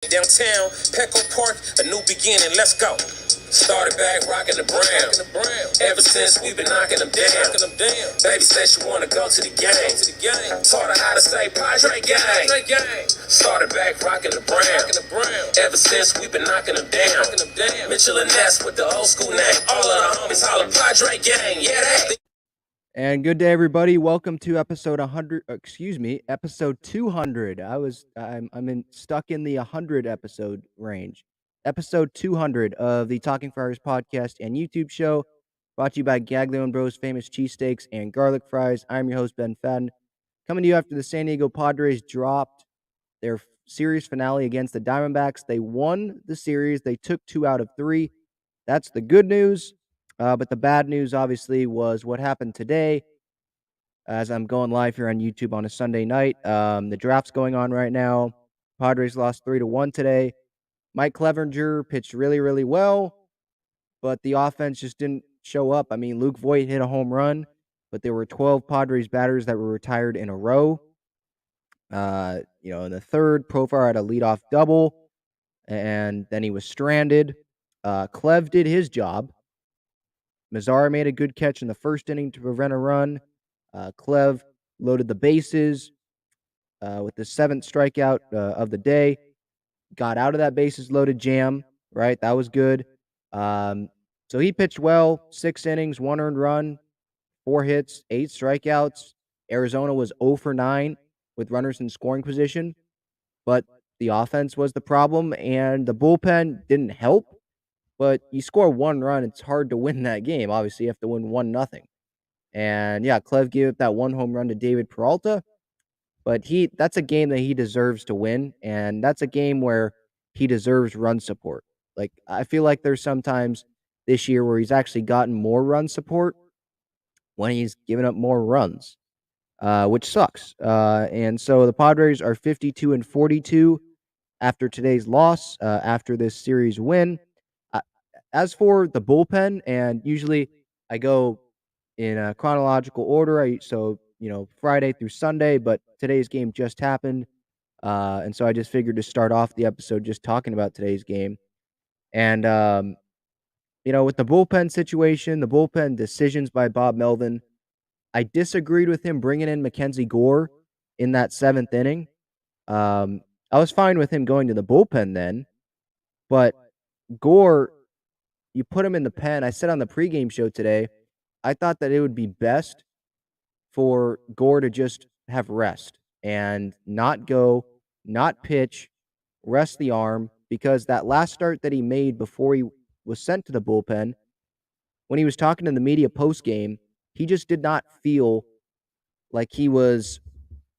Downtown, Petco Park, a new beginning, let's go. Started back rocking the brown. Ever since we've been knocking them down. Baby said she wanna go to the game. Taught her how to say Padre gang. Started back rocking the brown. Ever since we've been knocking them down. Mitchell and Ness with the old school name. All of the homies holler Padre gang. Yeah, that. And good day, everybody. Welcome to episode 200. I'm stuck in the 100 episode range. Episode 200 of the Talking Friars podcast and YouTube show, brought to you by GAGLIONE Bros Famous Cheesesteaks and Garlic Fries. I'm your host, Ben Fadden, coming to you after the San Diego Padres dropped their series finale against the Diamondbacks. They won the series. They took 2 out of 3. That's the good news. But the bad news, obviously, was what happened today. As I'm going live here on YouTube on a Sunday night, the draft's going on right now. Padres lost 3-1 today. Mike Clevinger pitched really, really well, but the offense just didn't show up. I mean, Luke Voit hit a home run, but there were 12 Padres batters that were retired in a row. In the third, Profar had a leadoff double, and then he was stranded. Clev did his job. Mazzara made a good catch in the first inning to prevent a run. Clev loaded the bases with the 7th strikeout of the day. Got out of that bases loaded jam, right? That was good. So he pitched well, 6 innings, 1 earned run, 4 hits, 8 strikeouts. Arizona was 0 for 9 with runners in scoring position, but the offense was the problem, and the bullpen didn't help. But you score 1 run, it's hard to win that game. Obviously, you have to win 1-0. And yeah, Clev gave up that 1 home run to David Peralta, but that's a game that he deserves to win, and that's a game where he deserves run support. Like, I feel like there's sometimes this year where he's actually gotten more run support when he's given up more runs, which sucks. And so the Padres are 52-42 after today's loss, after this series win. As for the bullpen, and usually I go in a chronological order, Friday through Sunday, but today's game just happened, and so I just figured to start off the episode just talking about today's game. And, with the bullpen situation, the bullpen decisions by Bob Melvin, I disagreed with him bringing in Mackenzie Gore in that 7th inning. I was fine with him going to the bullpen then, but Gore, you put him in the pen. I said on the pregame show today, I thought that it would be best for Gore to just have rest and not go, not pitch, rest the arm, because that last start that he made before he was sent to the bullpen, when he was talking to the media post-game, he just did not feel like he was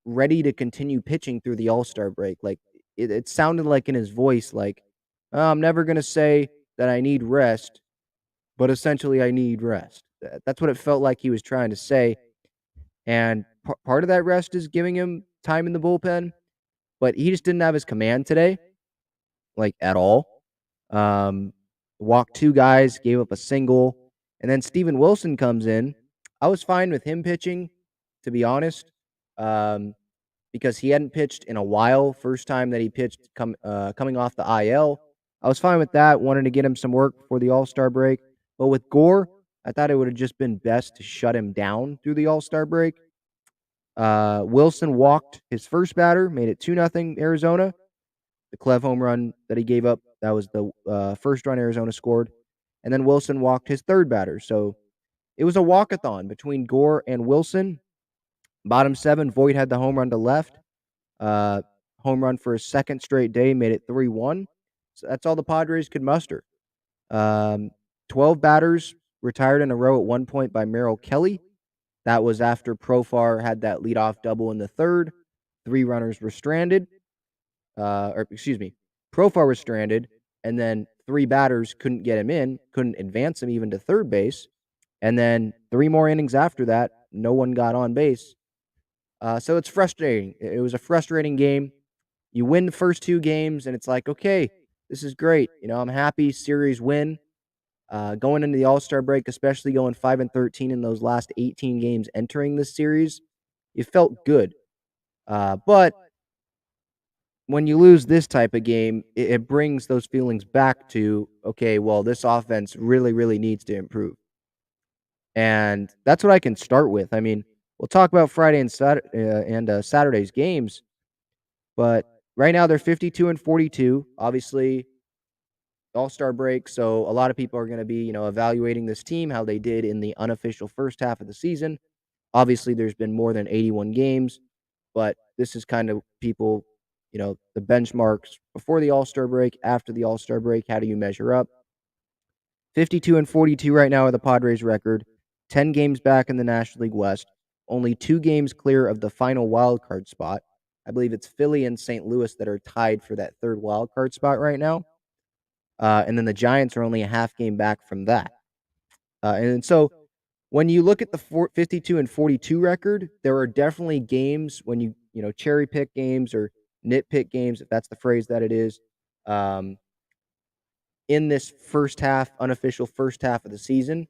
ready to continue pitching through the All-Star break. Like, it sounded like in his voice, like, I'm never going to say that I need rest, but essentially I need rest. That's what it felt like he was trying to say. And part of that rest is giving him time in the bullpen, but he just didn't have his command today, like, at all. Walked 2 guys, gave up a single, and then Steven Wilson comes in. I was fine with him pitching, to be honest, because he hadn't pitched in a while. First time that he pitched coming off the IL. I was fine with that, wanted to get him some work before the All-Star break. But with Gore, I thought it would have just been best to shut him down through the All-Star break. Wilson walked his first batter, made it 2-0 Arizona. The Clev home run that he gave up, that was the first run Arizona scored. And then Wilson walked his third batter. So it was a walkathon between Gore and Wilson. Bottom 7, Voit had the home run to left. Home run for his second straight day, made it 3-1. So that's all the Padres could muster. 12 batters retired in a row at one point by Merrill Kelly. That was after Profar had that leadoff double in the third. 3 runners were stranded. Profar was stranded, and then 3 batters couldn't get him in, couldn't advance him even to third base. And then 3 more innings after that, no one got on base. So it's frustrating. It was a frustrating game. You win the first 2 games, and it's like, okay, this is great. I'm happy, series win. Going into the All-Star break, especially going 5-13 in those last 18 games entering this series, it felt good. But when you lose this type of game, it brings those feelings back to, okay, well, this offense really, really needs to improve. And that's what I can start with. I mean, we'll talk about Friday and Saturday's games, but right now they're 52 and 42. Obviously, All-Star break, so a lot of people are going to be, evaluating this team, how they did in the unofficial first half of the season. Obviously, there's been more than 81 games, but this is kind of people, the benchmarks before the All-Star break, after the All-Star break. How do you measure up? 52 and 42 right now are the Padres' record. 10 games back in the National League West. Only 2 games clear of the final wild card spot. I believe it's Philly and St. Louis that are tied for that third wild card spot right now. And then the Giants are only a half game back from that. And so when you look at the 52 and 42 record, there are definitely games when you cherry pick games or nitpick games, if that's the phrase that it is, in this first half, unofficial first half of the season,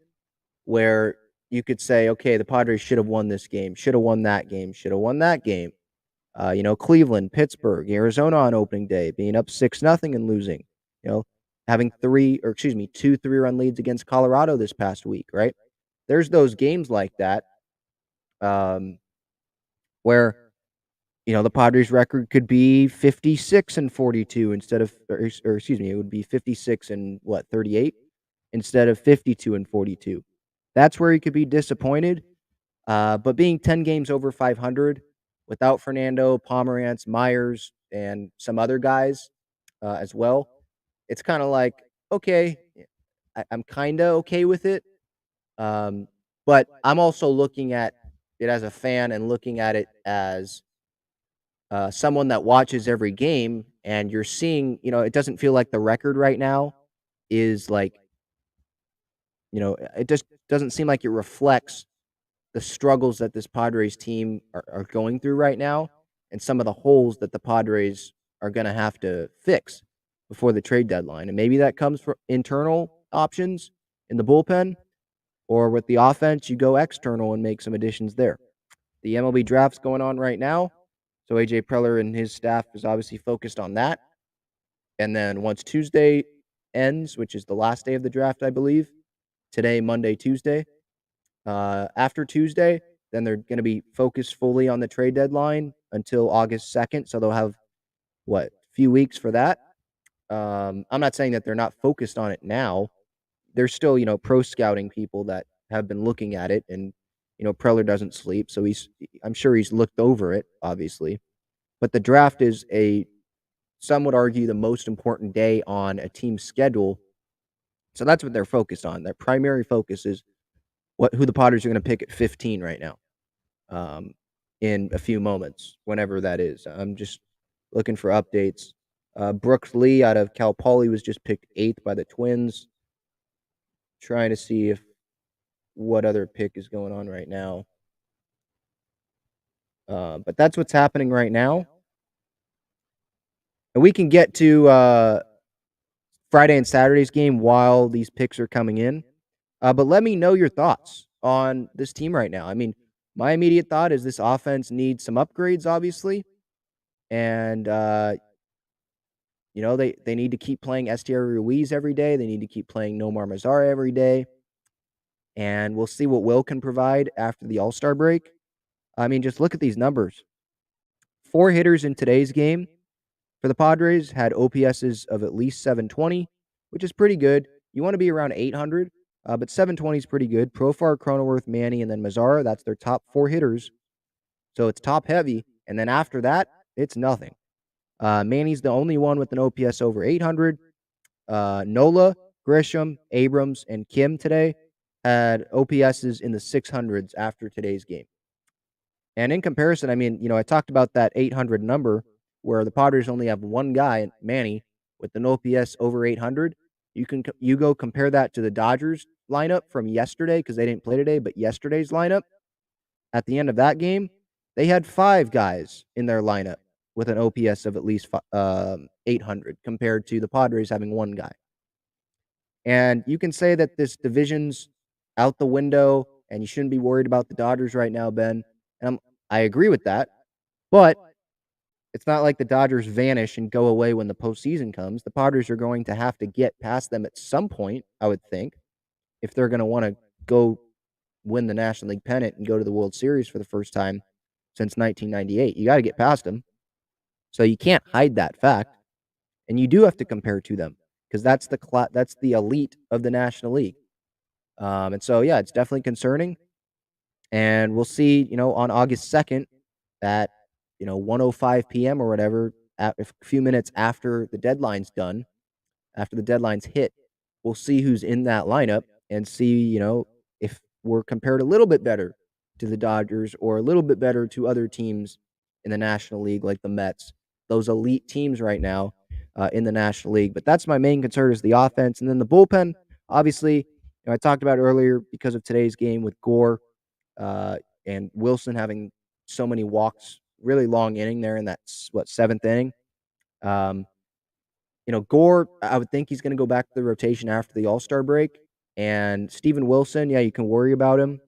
where you could say, okay, the Padres should have won this game, should have won that game, should have won that game. Cleveland, Pittsburgh, Arizona on opening day, being up 6-0 and losing. Having 2 3-run leads against Colorado this past week, right? There's those games like that, where the Padres' record could be 56 and 42 instead of, it would be 56 and 38 instead of 52 and 42. That's where he could be disappointed. But being 10 games over 500 without Fernando, Pomerantz, Myers, and some other guys as well, it's kind of like, okay, I'm kind of okay with it. But I'm also looking at it as a fan and looking at it as someone that watches every game, and you're seeing, it doesn't feel like the record right now is like, it just doesn't seem like it reflects the struggles that this Padres team are going through right now and some of the holes that the Padres are going to have to fix before the trade deadline. And maybe that comes from internal options in the bullpen, or with the offense, you go external and make some additions there. The MLB draft's going on right now, so AJ Preller and his staff is obviously focused on that. And then once Tuesday ends, which is the last day of the draft, I believe, today, Monday, Tuesday, after Tuesday, then they're going to be focused fully on the trade deadline until August 2nd. So they'll have, a few weeks for that. I'm not saying that they're not focused on it now. There's still, pro scouting people that have been looking at it, and, Preller doesn't sleep. So I'm sure he's looked over it, obviously. But the draft is some would argue, the most important day on a team's schedule. So that's what they're focused on. Their primary focus is who the Padres are going to pick at 15 right now, in a few moments, whenever that is. I'm just looking for updates. Brooks Lee out of Cal Poly was just picked 8th by the Twins. Trying to see what other pick is going on right now. But that's what's happening right now. And we can get to Friday and Saturday's game while these picks are coming in. But let me know your thoughts on this team right now. I mean, my immediate thought is this offense needs some upgrades, obviously. And, they need to keep playing Esteury Ruiz every day. They need to keep playing Nomar Mazara every day. And we'll see what Will can provide after the All-Star break. I mean, just look at these numbers. 4 hitters in today's game for the Padres had OPSs of at least 720, which is pretty good. You want to be around 800, but 720 is pretty good. Profar, Cronenworth, Manny, and then Mazara, that's their top 4 hitters. So it's top heavy. And then after that, it's nothing. Manny's the only one with an OPS over 800. Nola, Grisham, Abrams, and Kim today had OPSs in the 600s after today's game. And in comparison, I mean, I talked about that 800 number where the Padres only have one guy, Manny, with an OPS over 800. You go compare that to the Dodgers lineup from yesterday, because they didn't play today, but yesterday's lineup. At the end of that game, they had 5 guys in their lineup with an OPS of at least 800 compared to the Padres having one guy. And you can say that this division's out the window and you shouldn't be worried about the Dodgers right now, Ben. And I agree with that. But It's not like the Dodgers vanish and go away when the postseason comes. The Padres are going to have to get past them at some point, I would think, if they're going to want to go win the National League pennant and go to the World Series for the first time since 1998. You got to get past them. So you can't hide that fact, and you do have to compare to them because that's the elite of the National League. And so yeah, it's definitely concerning. And we'll see, on August 2nd at 1:05 p.m. or whatever, a few minutes after the deadline's done, after the deadline's hit, we'll see who's in that lineup and see, if we're compared a little bit better to the Dodgers or a little bit better to other teams in the National League like the Mets, those elite teams right now in the National League. But that's my main concern is the offense. And then the bullpen, obviously, I talked about earlier because of today's game with Gore uh, and Wilson having so many walks, really long inning there in that, seventh inning. Um, Gore, I would think he's going to go back to the rotation after the All-Star break. And Steven Wilson, yeah, you can worry about him.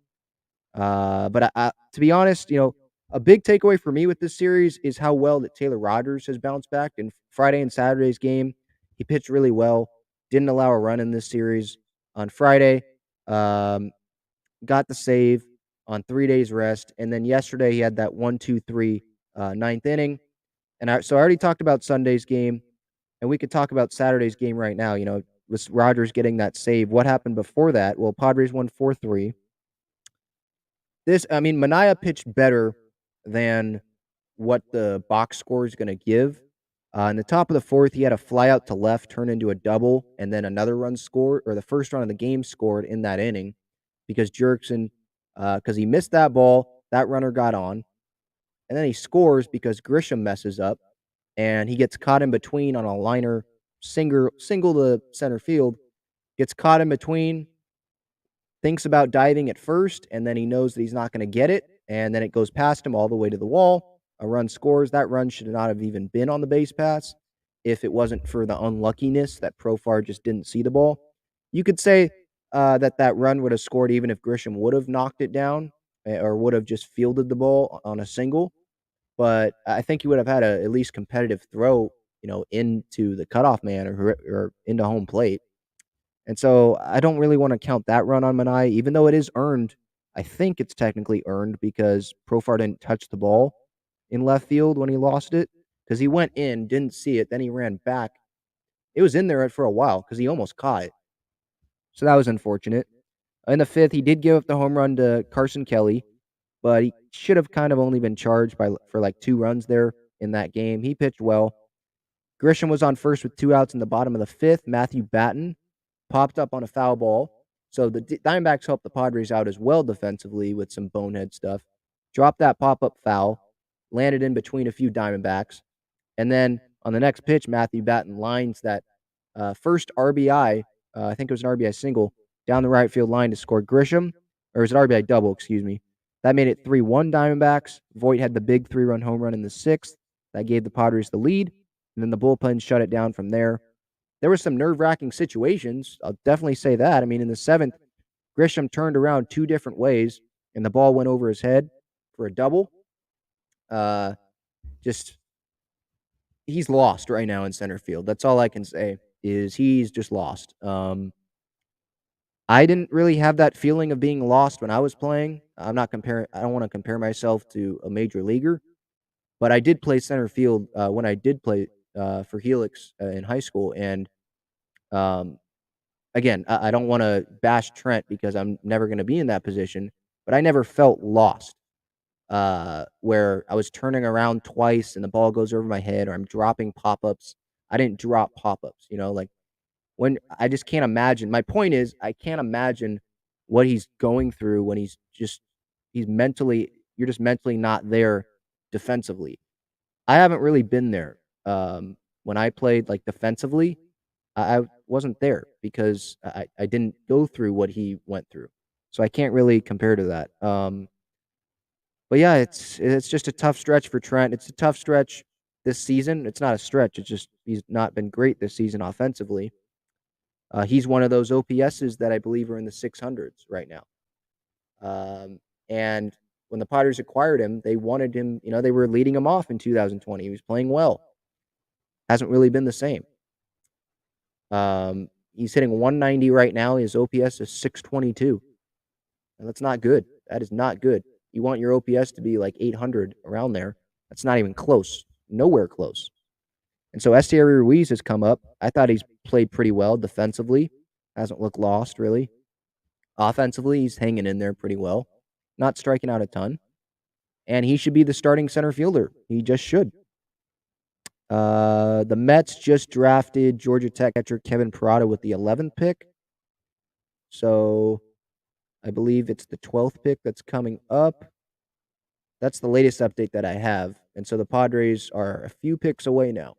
But to be honest, a big takeaway for me with this series is how well that Taylor Rogers has bounced back. In Friday and Saturday's game, he pitched really well. Didn't allow a run in this series. On Friday, got the save on 3 days rest. And then yesterday he had that 1-2-3 ninth inning. And so I already talked about Sunday's game, and we could talk about Saturday's game right now. With Rogers getting that save. What happened before that? Well, Padres won 4-3. Manaea pitched better than what the box score is going to give. In the top of the fourth, he had a fly out to left, turn into a double, and then another run scored, or the first run of the game scored in that inning because Jerkson, because he missed that ball, that runner got on, and then he scores because Grisham messes up, and he gets caught in between on a liner, single to center field, gets caught in between, thinks about diving at first, and then he knows that he's not going to get it, and then it goes past him all the way to the wall. A run scores. That run should not have even been on the base pass if it wasn't for the unluckiness that Profar just didn't see the ball. You could say that run would have scored even if Grisham would have knocked it down or would have just fielded the ball on a single, but I think he would have had a at least competitive throw, into the cutoff man or into home plate. And so I don't really want to count that run on Manaea, even though it is earned. I think it's technically earned because Profar didn't touch the ball in left field when he lost it because he went in, didn't see it, then he ran back. It was in there for a while because he almost caught it. So that was unfortunate. In the fifth, he did give up the home run to Carson Kelly, but he should have kind of only been charged for like 2 runs there in that game. He pitched well. Grisham was on first with 2 outs in the bottom of the fifth. Matthew Batten popped up on a foul ball. So the Diamondbacks helped the Padres out as well defensively with some bonehead stuff. Dropped that pop-up foul, landed in between a few Diamondbacks. And then on the next pitch, Matthew Batten lines that first RBI, I think it was an RBI single, down the right field line to score Grisham. Or it was an RBI double, excuse me. That made it 3-1 Diamondbacks. Voit had the big 3-run home run in the sixth. That gave the Padres the lead. And then the bullpen shut it down from there. There were some nerve-wracking situations. I'll definitely say that. In the seventh, Grisham turned around 2 different ways, and the ball went over his head for a double. He's lost right now in center field. That's all I can say is he's just lost. I didn't really have that feeling of being lost when I was playing. I don't want to compare myself to a major leaguer, but I did play center field when I did play for Helix in high school, and again, I don't want to bash Trent because I'm never going to be in that position, but I never felt lost where I was turning around twice and the ball goes over my head or I'm dropping pop-ups. I didn't drop pop-ups, like when I just can't imagine. My point is I can't imagine what he's going through when you're just mentally not there defensively. I haven't really been there. When I played like defensively, I wasn't there because I didn't go through what he went through. So I can't really compare to that. But yeah, it's just a tough stretch for Trent. It's a tough stretch this season. It's not a stretch. It's just he's not been great this season offensively. He's one of those OPSs that I believe are in the 600s right now. And when the Padres acquired him, they wanted him, they were leading him off in 2020. He was playing well. Hasn't really been the same. He's hitting 190 right now. His OPS is 622. And that's not good. That is not good. You want your OPS to be like 800 around there. That's not even close. Nowhere close. And so Esteury Ruiz has come up. I thought he's played pretty well defensively. Hasn't looked lost, really. Offensively, he's hanging in there pretty well. Not striking out a ton. And he should be the starting center fielder. He just should. The Mets just drafted Georgia Tech catcher Kevin Parada with the 11th pick. So I believe it's the 12th pick that's coming up. That's the latest update that I have. And so the Padres are a few picks away now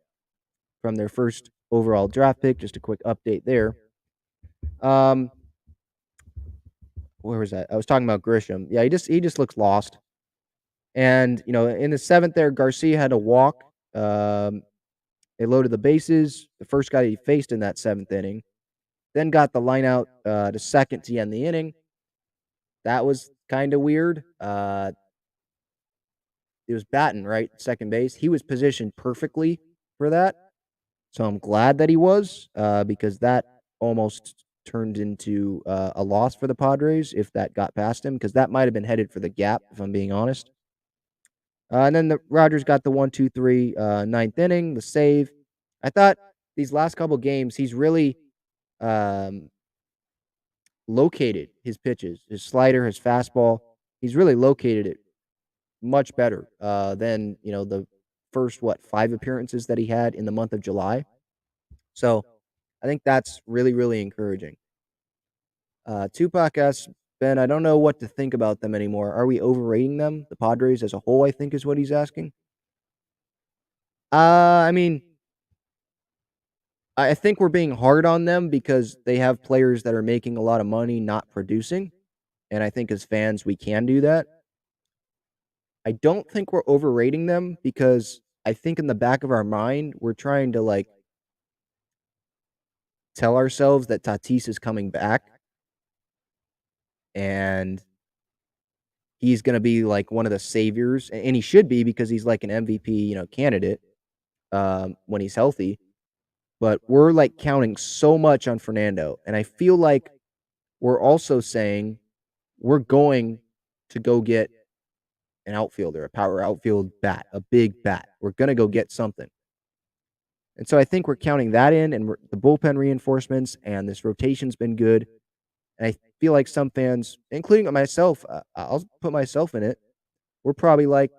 from their first overall draft pick. Just a quick update there. Where was that? I was talking about Grisham. Yeah, he just looks lost. And, in the 7th there, Garcia had a walk. They loaded the bases. The first guy he faced in that 7th inning. Then got the line out to second to end the inning. That was kind of weird. It was Batten, right? Second base. He was positioned perfectly for that. So I'm glad that he was because that almost turned into a loss for the Padres if that got past him, because that might have been headed for the gap, if I'm being honest. And then the Rogers got the 1-2-3 ninth inning, the save. I thought these last couple games, he's really located his pitches, his slider, his fastball. He's really located it much better than, the first, 5 appearances that he had in the month of July. So I think that's really, really encouraging. Tupac asks, Ben, I don't know what to think about them anymore. Are we overrating them? The Padres as a whole, I think, is what he's asking. I mean, I think we're being hard on them because they have players that are making a lot of money not producing. And I think as fans, we can do that. I don't think we're overrating them because I think in the back of our mind, we're trying to tell ourselves that Tatis is coming back and he's going to be one of the saviors, and he should be because he's an MVP, candidate when he's healthy. But we're counting so much on Fernando, and I feel like we're also saying we're going to go get an outfielder, a power outfield bat, a big bat. We're going to go get something. And so I think we're counting that in, and the bullpen reinforcements and this rotation's been good. And I feel like some fans, including myself, I'll put myself in it, we're probably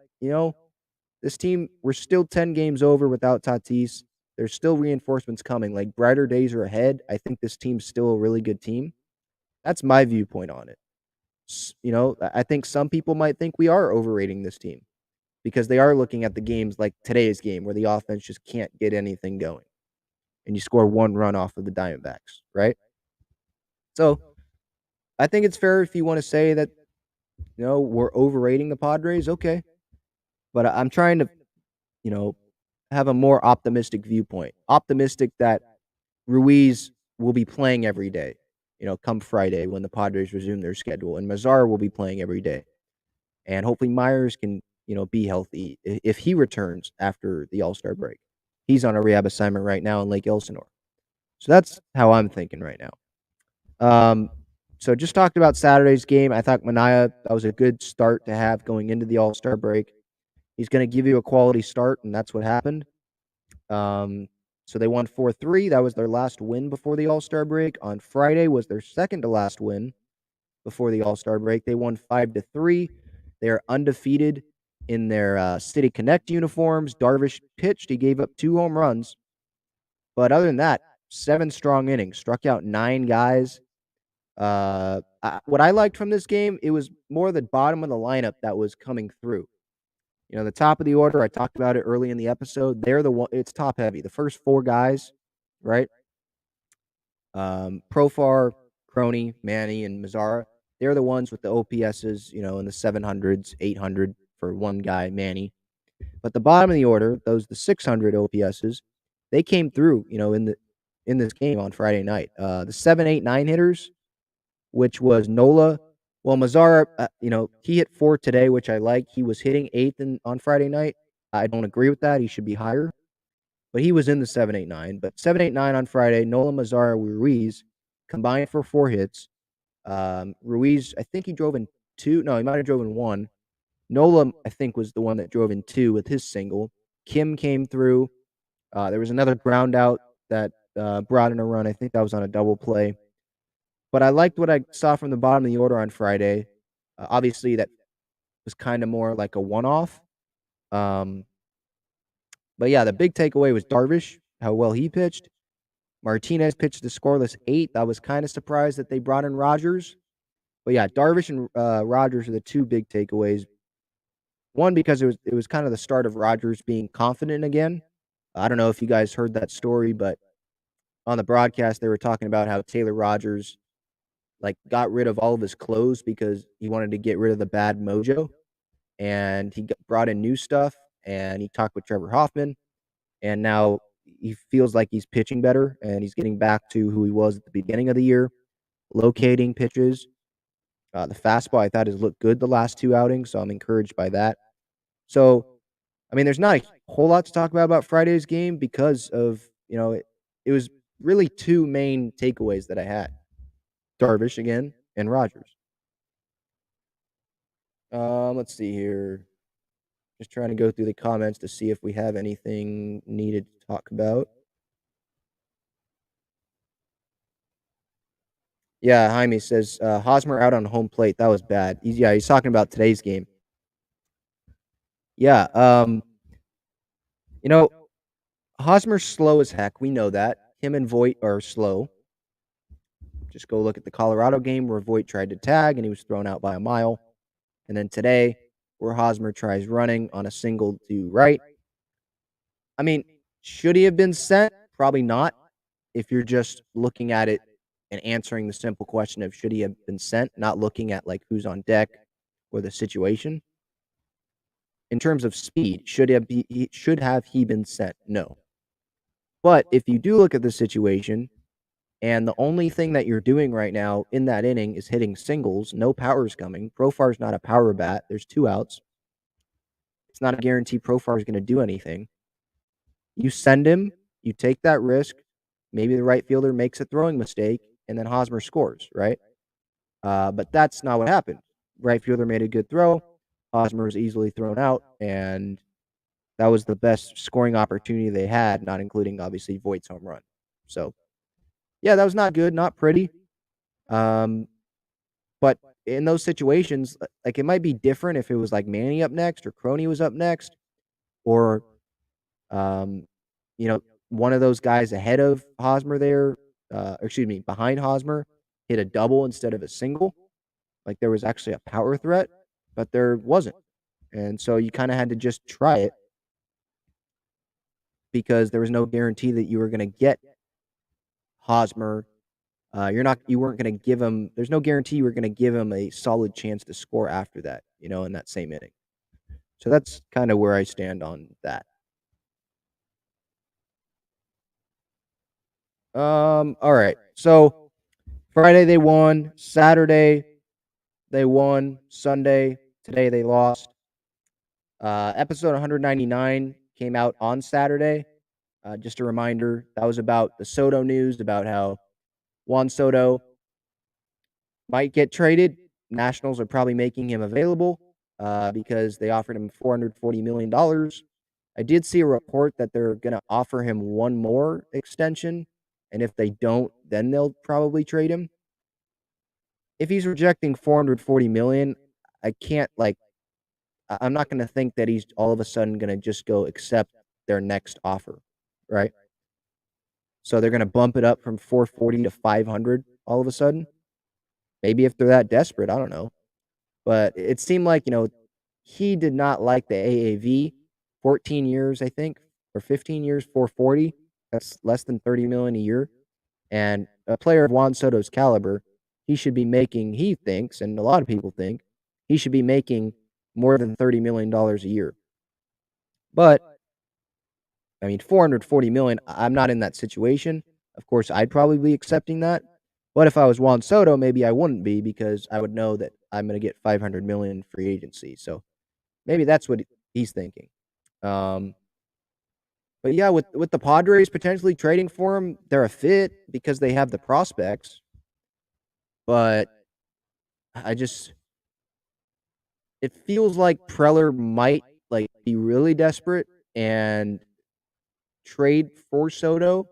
this team, we're still 10 games over without Tatis. There's still reinforcements coming. Brighter days are ahead. I think this team's still a really good team. That's my viewpoint on it. I think some people might think we are overrating this team because they are looking at the games like today's game where the offense just can't get anything going. And you score 1 run off of the Diamondbacks, right? So I think it's fair if you want to say that, we're overrating the Padres. Okay. But I'm trying to, have a more optimistic viewpoint. Optimistic that Ruiz will be playing every day, come Friday when the Padres resume their schedule. And Mazara will be playing every day. And hopefully Myers can, be healthy if he returns after the All-Star break. He's on a rehab assignment right now in Lake Elsinore. So that's how I'm thinking right now. So just talked about Saturday's game. I thought Manaea, that was a good start to have going into the All-Star break. He's going to give you a quality start, and that's what happened. So they won 4-3. That was their last win before the All-Star break. On Friday was their second to last win before the All-Star break. They won 5-3. They're undefeated in their City Connect uniforms. Darvish pitched. He gave up 2 home runs. But other than that, 7 strong innings. Struck out 9 guys. What I liked from this game, it was more the bottom of the lineup that was coming through. The top of the order, I talked about it early in the episode. They're the one. It's top heavy. The first 4 guys, right? Profar, Crony, Manny, and Mazara. They're the ones with the OPSs, in the 700s, 800 for one guy, Manny. But the bottom of the order, the 600 OPSs, they came through, in this game on Friday night. The 7, 8, 9 hitters, which was Nola, Well, Mazara, he hit 4 today, which I like. He was hitting 8th on Friday night. I don't agree with that. He should be higher. But he was in the 7-8-9. But 7-8-9 on Friday, Nola Mazara Ruiz combined for 4 hits. Ruiz, I think he drove in 2. No, he might have drove in 1. Nola, I think, was the one that drove in 2 with his single. Kim came through. There was another ground out that brought in a run. I think that was on a double play. But I liked what I saw from the bottom of the order on Friday. Obviously, that was kind of more like a one-off. Um, but yeah, the big takeaway was Darvish, how well he pitched. Martinez pitched the scoreless 8. I was kind of surprised that they brought in Rogers. But yeah, Darvish and Rogers are the two big takeaways. One, because it was kind of the start of Rogers being confident again. I don't know if you guys heard that story, but on the broadcast they were talking about how Taylor Rogers got rid of all of his clothes because he wanted to get rid of the bad mojo, and he brought in new stuff, and he talked with Trevor Hoffman, and now he feels like he's pitching better, and he's getting back to who he was at the beginning of the year, locating pitches. The fastball I thought has looked good the last 2 outings, so I'm encouraged by that. So, I mean, there's not a whole lot to talk about Friday's game because of, it was really 2 main takeaways that I had. Darvish again and Rogers. Let's see here. Just trying to go through the comments to see if we have anything needed to talk about. Yeah, Jaime says Hosmer out on home plate. That was bad. He's talking about today's game. Yeah, Hosmer's slow as heck. We know that. Him and Voit are slow. Just go look at the Colorado game where Voit tried to tag and he was thrown out by a mile. And then today, where Hosmer tries running on a single to right. I mean, should he have been sent? Probably not. If you're just looking at it and answering the simple question of should he have been sent, not looking at who's on deck or the situation. In terms of speed, should have he been sent? No. But if you do look at the situation, and the only thing that you're doing right now in that inning is hitting singles, no power's coming. Profar's not a power bat. There's 2 outs. It's not a guarantee Profar is going to do anything. You send him, you take that risk. Maybe the right fielder makes a throwing mistake, and then Hosmer scores, right? But that's not what happened. Right fielder made a good throw. Hosmer was easily thrown out, and that was the best scoring opportunity they had, not including, obviously, Voigt's home run. So, yeah, that was not good, not pretty. But in those situations, it might be different if it was Manny up next or Crony was up next, or one of those guys ahead of Hosmer there, behind Hosmer, hit a double instead of a single. There was actually a power threat, but there wasn't. And so you kind of had to just try it because there was no guarantee that you were going to get Hosmer. You weren't going to give him, there's no guarantee you were going to give him a solid chance to score after that, in that same inning. So that's kind of where I stand on that. All right. So Friday they won. Saturday they won. Sunday, today they lost. Episode 199 came out on Saturday. Just a reminder, that was about the Soto news, about how Juan Soto might get traded. Nationals are probably making him available because they offered him $440 million. I did see a report that they're going to offer him one more extension, and if they don't, then they'll probably trade him. If he's rejecting $440 million, I can't, I'm not going to think that he's all of a sudden going to just go accept their next offer, right? So they're going to bump it up from 440 to 500 all of a sudden. Maybe if they're that desperate, I don't know. But it seemed like, he did not like the AAV. 14 years, I think, or 15 years, 440. That's less than $30 million a year. And a player of Juan Soto's caliber, he should be making, he thinks, and a lot of people think, he should be making more than $30 million a year. But, I mean, $440 million, I'm not in that situation. Of course, I'd probably be accepting that. But if I was Juan Soto, maybe I wouldn't be, because I would know that I'm going to get 500 million free agency. So maybe that's what he's thinking. But yeah, with the Padres potentially trading for him, they're a fit because they have the prospects. But I just it feels like Preller might like be really desperate and trade for Soto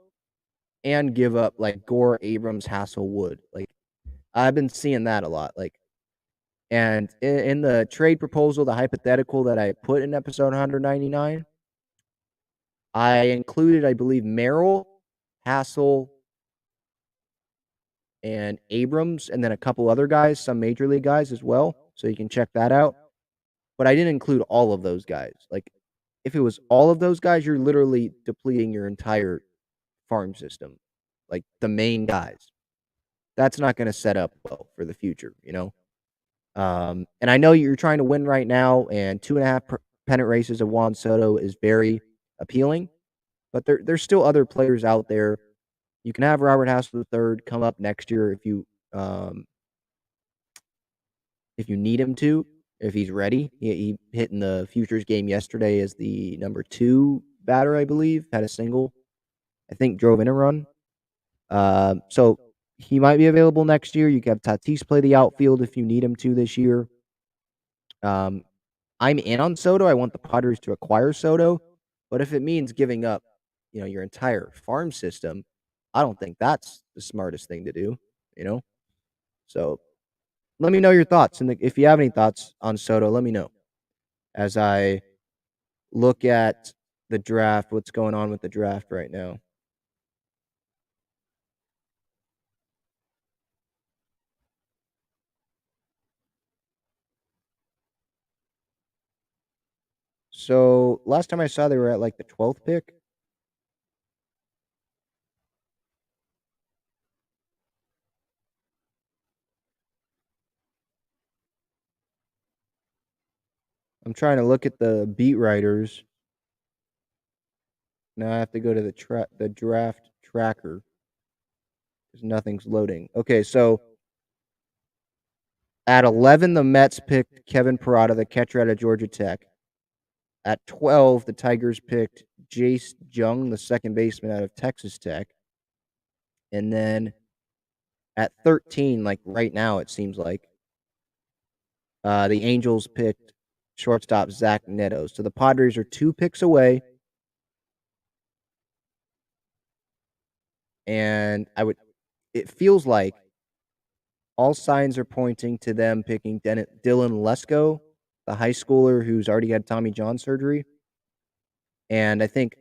and give up like Gore, Abrams, Hasselwood. Like I've been seeing that a lot. Like, and in the trade proposal, the hypothetical that I put in episode 199, I included, I believe, Merrill, Hassel, and Abrams, and then a couple other guys, some major league guys as well. So you can check that out. But I didn't include all of those guys. Like, if it was all of those guys, you're literally depleting your entire farm system, like the main guys. That's not going to set up well for the future, you know? And I know you're trying to win right now, and 2.5 pennant races of Juan Soto is very appealing, but there's still other players out there. You can have Robert Hassel III come up next year if you need him to, if he's ready. He hit in the Futures game yesterday as the number 2 batter, I believe, had a single. I think drove in a run. So he might be available next year. You can have Tatis play the outfield if you need him to this year. I'm in on Soto. I want the Padres to acquire Soto, but if it means giving up, your entire farm system, I don't think that's the smartest thing to do, you know? So let me know your thoughts. And if you have any thoughts on Soto, let me know as I look at the draft, what's going on with the draft right now. So last time I saw they were at like the 12th pick. I'm trying to look at the beat writers. Now I have to go to the draft tracker because nothing's loading. Okay, so at 11, the Mets picked Kevin Parada, the catcher out of Georgia Tech. At 12, the Tigers picked Jace Jung, the second baseman out of Texas Tech. And then at 13, like right now, it seems like, the Angels picked shortstop Zach Neto. So the Padres are 2 picks away. And it feels like all signs are pointing to them picking Dylan Lesko, the high schooler who's already had Tommy John surgery. And I think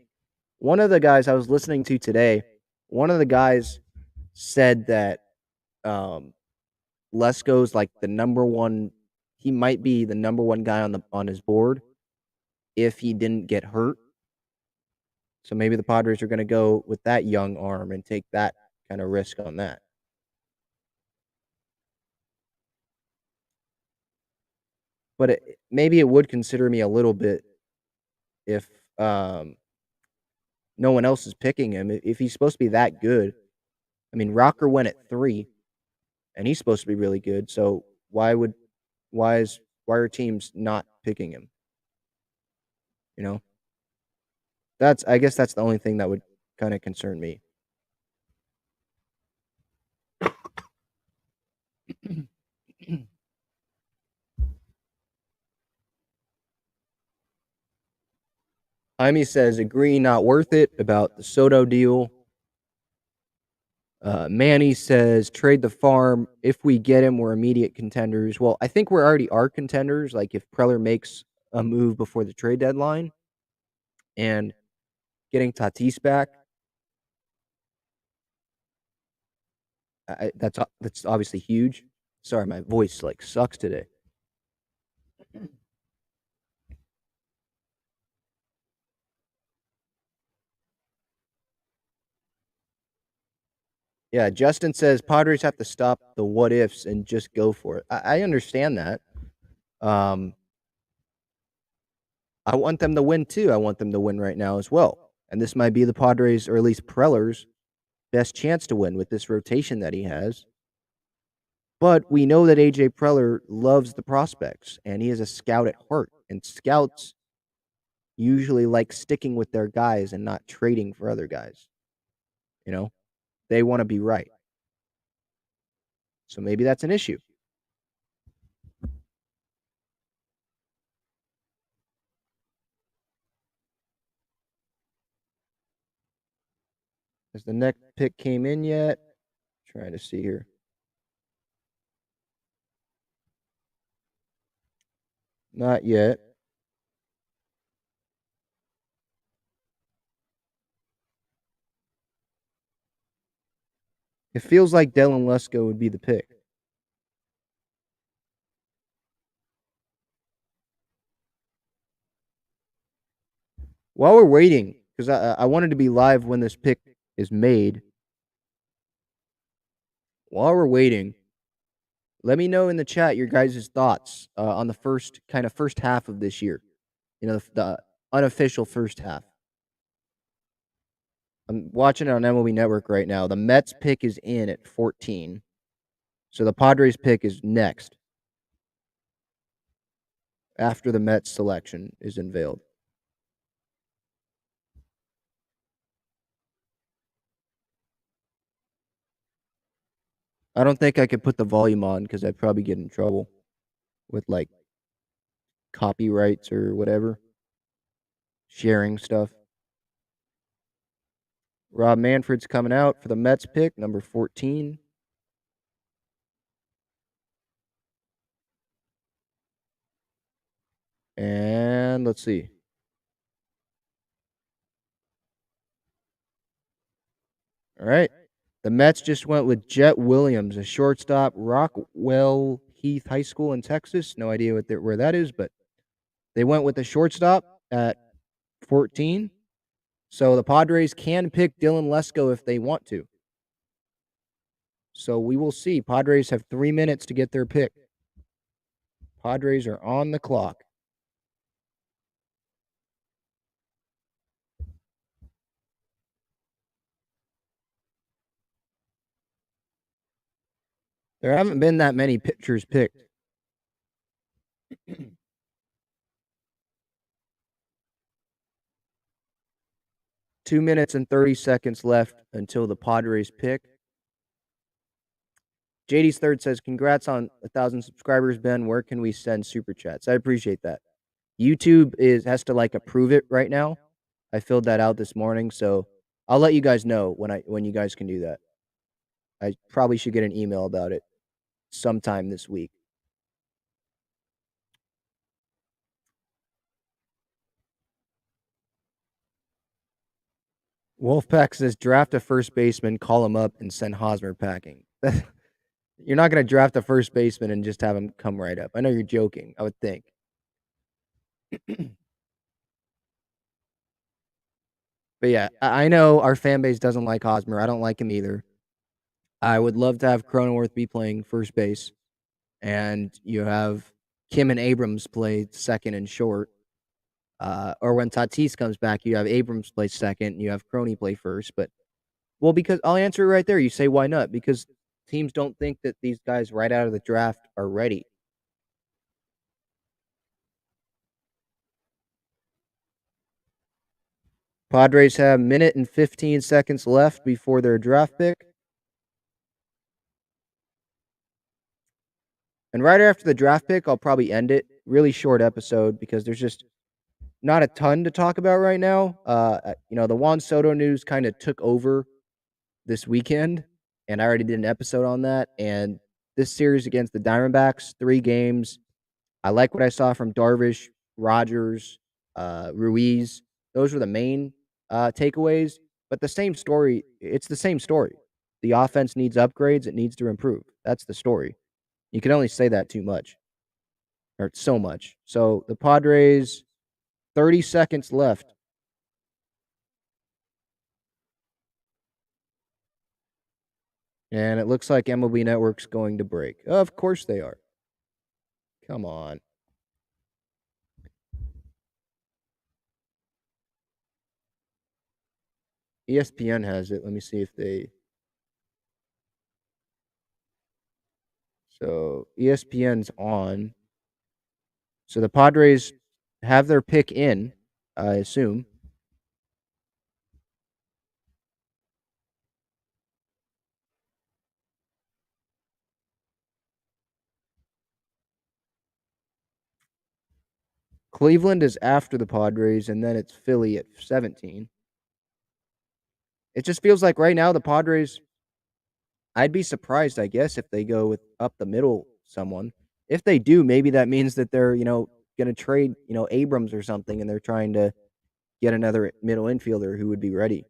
one of the guys I was listening to today, one of the guys said that Lesko's like the number one. He might be the number one guy on his board if he didn't get hurt. So maybe the Padres are going to go with that young arm and take that kind of risk on that. But maybe it would consider me a little bit if no one else is picking him. If he's supposed to be that good, I mean, Rocker went at 3, and he's supposed to be really good. So why are teams not picking him? You know, I guess that's the only thing that would kind of concern me. Jaime says, agree, not worth it about the Soto deal. Manny says, trade the farm. If we get him, we're immediate contenders. Well, I think we already are contenders. Like if Preller makes a move before the trade deadline and getting Tatis back, that's obviously huge. Sorry, my voice like sucks today. Yeah, Justin says Padres have to stop the what ifs and just go for it. I understand that. I want them to win too. I want them to win right now as well. And this might be the Padres, or at least Preller's, best chance to win with this rotation that he has. But we know that AJ Preller loves the prospects, and he is a scout at heart. And scouts usually like sticking with their guys and not trading for other guys. You know, they want to be right. So maybe that's an issue. Has the next pick came in yet? Trying to see here. Not yet. It feels like Dylan Lesko would be the pick. While we're waiting, because I wanted to be live when this pick is made. While we're waiting, let me know in the chat your guys' thoughts on the first half of this year. You know, the unofficial first half. I'm watching it on MLB Network right now. The Mets pick is in at 14. So the Padres pick is next after the Mets selection is unveiled. I don't think I could put the volume on because I'd probably get in trouble with like copyrights or whatever. Sharing stuff. Rob Manfred's coming out for the Mets pick, number 14. And let's see. All right. The Mets just went with Jet Williams, a shortstop, Rockwell Heath High School in Texas. No idea where that is, but they went with the shortstop at 14. So the Padres can pick Dylan Lesko if they want to. So we will see. Padres have 3 minutes to get their pick. Padres are on the clock. There haven't been that many pitchers picked. 2 minutes and 30 seconds left until the Padres pick. JD's Third says, congrats on 1,000 subscribers, Ben. Where can we send super chats? I appreciate that. YouTube has to like approve it right now. I filled that out this morning, so I'll let you guys know when you guys can do that. I probably should get an email about it sometime this week. Wolfpack says, draft a first baseman, call him up, and send Hosmer packing. You're not going to draft a first baseman and just have him come right up. I know you're joking, I would think. But yeah, I know our fan base doesn't like Hosmer. I don't like him either. I would love to have Cronenworth be playing first base, and you have Kim and Abrams play second and short. Or when Tatis comes back, you have Abrams play second, and you have Croney play first. But because I'll answer it right there. You say why not? Because teams don't think that these guys right out of the draft are ready. Padres have a minute and 15 seconds left before their draft pick. And right after the draft pick, I'll probably end it. Really short episode because there's just not a ton to talk about right now. The Juan Soto news kind of took over this weekend, and I already did an episode on that. And this series against the Diamondbacks, 3 games. I like what I saw from Darvish, Rogers, Ruiz. Those were the main takeaways. But the same story, it's the same story. The offense needs upgrades. It needs to improve. That's the story. You can only say that too much, or so much. So the Padres, 30 seconds left. And it looks like MLB Network's going to break. Of course they are. Come on. ESPN has it. Let me see if they... So ESPN's on. So the Padres have their pick in, I assume. Cleveland is after the Padres, and then it's Philly at 17. It just feels like right now the Padres, I'd be surprised, I guess, if they go with up the middle someone. If they do, maybe that means that they're, going to trade, Abrams or something, and they're trying to get another middle infielder who would be ready.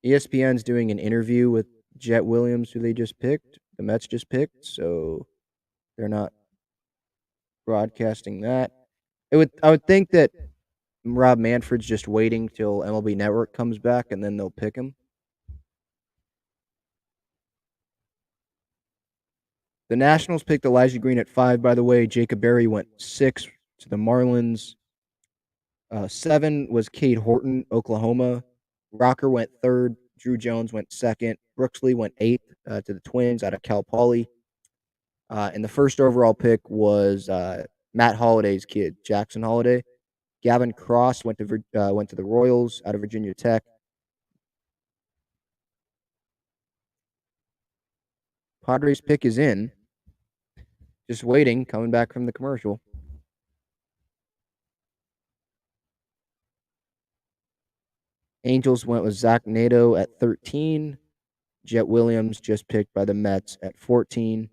ESPN's doing an interview with Jet Williams, who they just picked. The Mets just picked, so they're not broadcasting that. I would think that Rob Manfred's just waiting till MLB Network comes back and then they'll pick him. The Nationals picked Elijah Green at 5, by the way. Jacob Berry went 6 to the Marlins. 7 was Cade Horton, Oklahoma. Rocker went 3rd. Drew Jones went 2nd. Brooksley went 8th to the Twins out of Cal Poly. And the first overall pick was Matt Holliday's kid, Jackson Holliday. Gavin Cross went to the Royals out of Virginia Tech. Padres pick is in. Just waiting, coming back from the commercial. Angels went with Zach Nato at 13. Jet Williams just picked by the Mets at 14.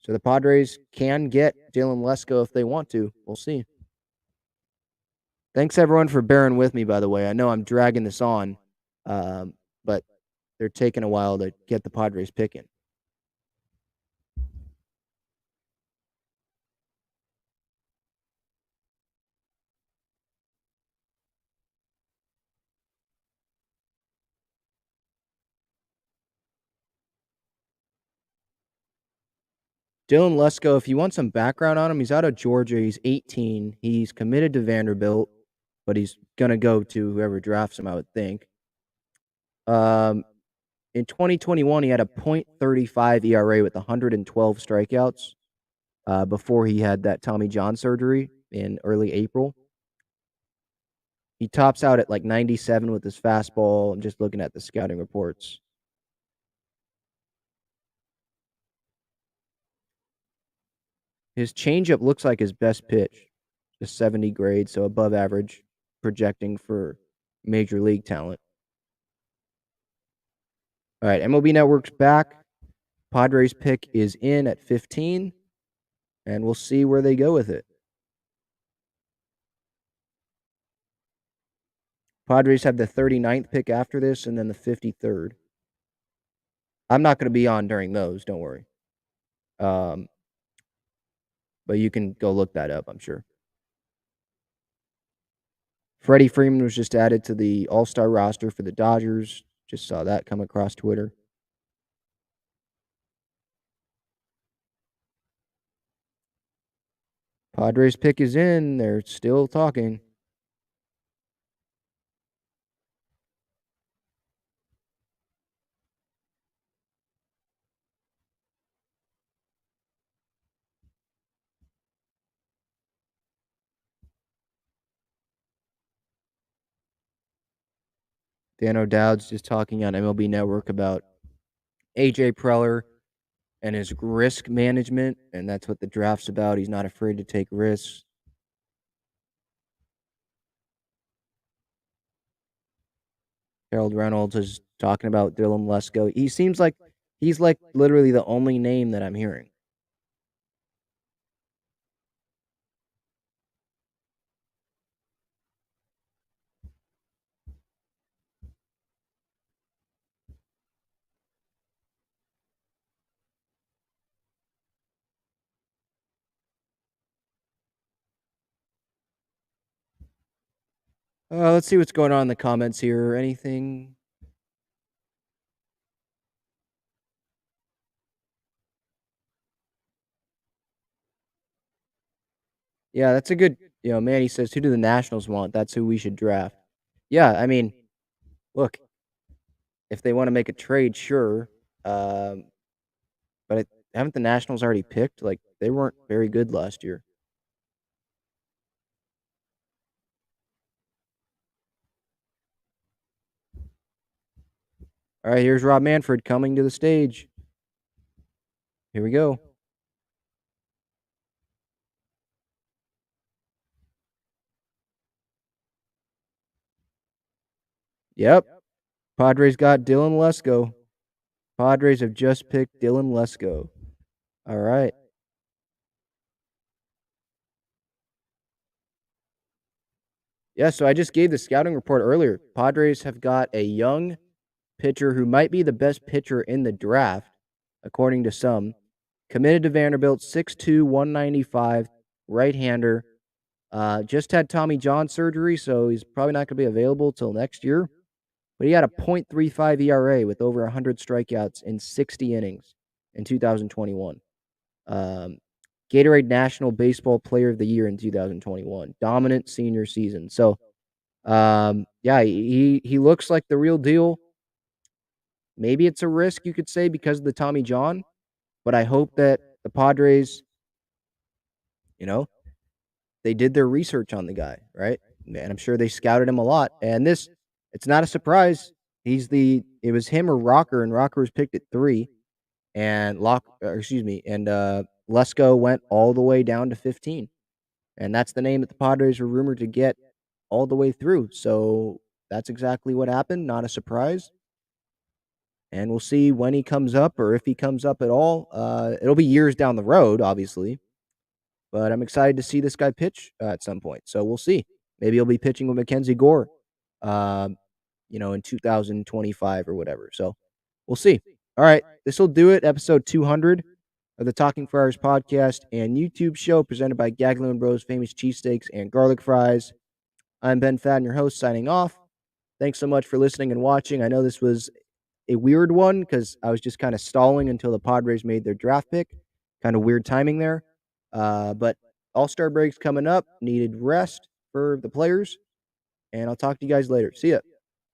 So the Padres can get Dylan Lesko if they want to. We'll see. Thanks, everyone, for bearing with me, by the way. I know I'm dragging this on, but they're taking a while to get the Padres picking. Dylan Lesko, if you want some background on him, he's out of Georgia. He's 18. He's committed to Vanderbilt, but he's going to go to whoever drafts him, I would think. In 2021, he had a .35 ERA with 112 strikeouts before he had that Tommy John surgery in early April. He tops out at like 97 with his fastball. I'm just looking at the scouting reports. His changeup looks like his best pitch, a 70 grade, so above average, projecting for major league talent. All right, MLB Network's back. Padres pick is in at 15, and we'll see where they go with it. Padres have the 39th pick after this, and then the 53rd. I'm not going to be on during those, don't worry. But you can go look that up, I'm sure. Freddie Freeman was just added to the All-Star roster for the Dodgers. Just saw that come across Twitter. Padres pick is in. They're still talking. Dan O'Dowd's just talking on MLB Network about AJ Preller and his risk management, and that's what the draft's about. He's not afraid to take risks. Harold Reynolds is talking about Dylan Lesko. He seems like he's like literally the only name that I'm hearing. Let's see what's going on in the comments here. Anything? Yeah, that's a good Manny says, "Who do the Nationals want? That's who we should draft." Yeah, I mean, look, if they want to make a trade, sure. Um, but haven't the Nationals already picked? Like, they weren't very good last year. All right, here's Rob Manfred coming to the stage. Here we go. Yep. Padres got Dylan Lesko. Padres have just picked Dylan Lesko. All right. Yeah, so I just gave the scouting report earlier. Padres have got a young pitcher who might be the best pitcher in the draft, according to some. Committed to Vanderbilt, 6'2", 195, right-hander. Just had Tommy John surgery, so he's probably not going to be available till next year. But he had a .35 ERA with over 100 strikeouts in 60 innings in 2021. Gatorade National Baseball Player of the Year in 2021. Dominant senior season. So, yeah, he looks like the real deal. Maybe it's a risk, you could say, because of the Tommy John, but I hope that the Padres, they did their research on the guy, right? And I'm sure they scouted him a lot. And it's not a surprise. It was him or Rocker, and Rocker was picked at 3, and Lesko went all the way down to 15. And that's the name that the Padres were rumored to get all the way through. So that's exactly what happened. Not a surprise. And we'll see when he comes up, or if he comes up at all. It'll be years down the road, obviously. But I'm excited to see this guy pitch at some point. So we'll see. Maybe he'll be pitching with Mackenzie Gore, in 2025 or whatever. So we'll see. All right. This will do it. Episode 200 of the Talking Friars podcast and YouTube show presented by GAGLIONE Bros, famous cheesesteaks and garlic fries. I'm Ben Fadden, your host, signing off. Thanks so much for listening and watching. I know this was a weird one because I was just kind of stalling until the Padres made their draft pick. Kind of weird timing there. But All-Star break's coming up. Needed rest for the players. And I'll talk to you guys later. See ya.